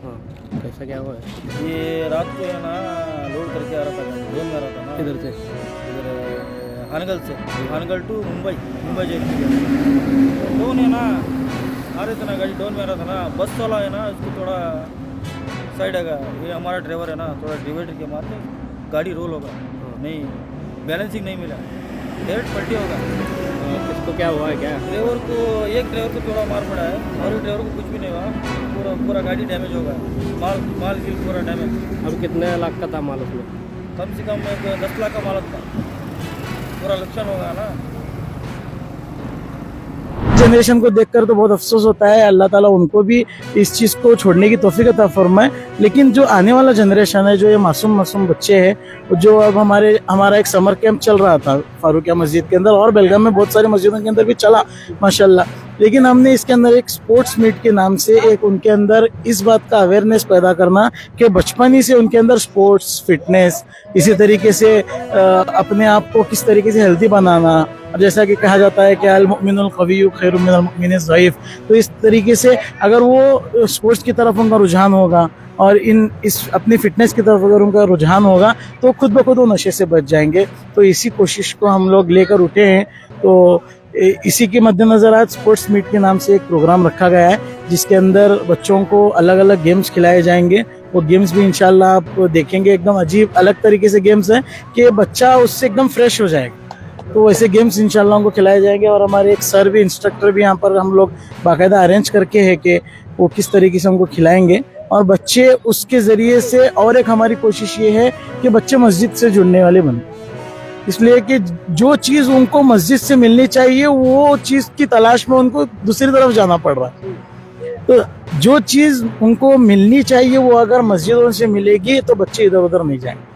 हाँ, कैसा क्या हुआ है? ये रात को है ना लोड करके आ रहा था, ड्रोन में आ रहा था ना किधर से? इधर हानगल से, हानगल टू मुंबई, मुंबई जाएगी। ड्रोन है ना आ रहे थे ना, गाड़ी ड्रोन में आ रहा था ना, बस वाला है ना उसको थोड़ा साइड है, ये हमारा ड्राइवर है ना थोड़ा डिवाइडर के मारते गाड़ी रोल होगा, नहीं बैलेंसिंग नहीं मिला, डायरेक्ट पलटी होगा। किसको क्या हुआ है क्या? ड्राइवर को, एक ड्राइवर को थोड़ा मार पड़ा है और एक ड्राइवर को कुछ भी नहीं हुआ, पूरा पूरा गाड़ी डैमेज होगा, माल माल गिल पूरा डैमेज। अब कितने लाख का था माल उसमें? कम से कम एक 10 लाख का मालक था, पूरा नुकसान होगा ना। जनरेशन को देखकर तो बहुत अफसोस होता है। अल्लाह ताला उनको भी इस चीज़ को छोड़ने की तौफीक अता फरमाए। लेकिन जो आने वाला जनरेशन है, जो ये मासूम मासूम बच्चे हैं, जो अब हमारा एक समर कैंप चल रहा था फारूकिया मस्जिद के अंदर और बेलगाम में बहुत सारी मस्जिदों के अंदर भी चला माशाल्लाह। लेकिन हमने इसके अंदर एक स्पोर्ट्स मीट के नाम से एक उनके अंदर इस बात का अवेयरनेस पैदा करना कि बचपन ही से उनके अंदर स्पोर्ट्स, फिटनेस, इसी तरीके से अपने आप को किस तरीके से हेल्दी बनाना, और जैसा कि कहा जाता है कि अल मुमिनुल क़विय्यु खैरुम मिनल मुमिनिज़ ज़ईफ़, तो इस तरीके से अगर वो स्पोर्ट्स की तरफ उनका रुझान होगा और इस अपनी फिटनेस की तरफ अगर उनका रुझान होगा तो खुद ब खुद वो नशे से बच जाएंगे। तो इसी कोशिश को हम लोग लेकर उठे हैं। तो इसी के मद्देनज़र आज स्पोर्ट्स मीट के नाम से एक प्रोग्राम रखा गया है, जिसके अंदर बच्चों को अलग अलग गेम्स खिलाए जाएंगे। वो गेम्स भी इंशाल्लाह आप देखेंगे, एकदम अजीब अलग तरीके से गेम्स हैं कि बच्चा उससे एकदम फ्रेश हो जाएगा। तो वैसे गेम्स इंशाल्लाह उनको खिलाए जाएंगे और हमारे एक सर भी, इंस्ट्रक्टर भी यहाँ पर हम लोग बाकायदा अरेंज करके है कि वो किस तरीके से उनको खिलाएंगे और बच्चे उसके ज़रिए से। और एक हमारी कोशिश ये है कि बच्चे मस्जिद से जुड़ने वाले बने, इसलिए कि जो चीज़ उनको मस्जिद से मिलनी चाहिए वो चीज़ की तलाश में उनको दूसरी तरफ जाना पड़ रहा है। तो जो चीज़ उनको मिलनी चाहिए वो अगर मस्जिदों से मिलेगी तो बच्चे इधर उधर नहीं जाएंगे।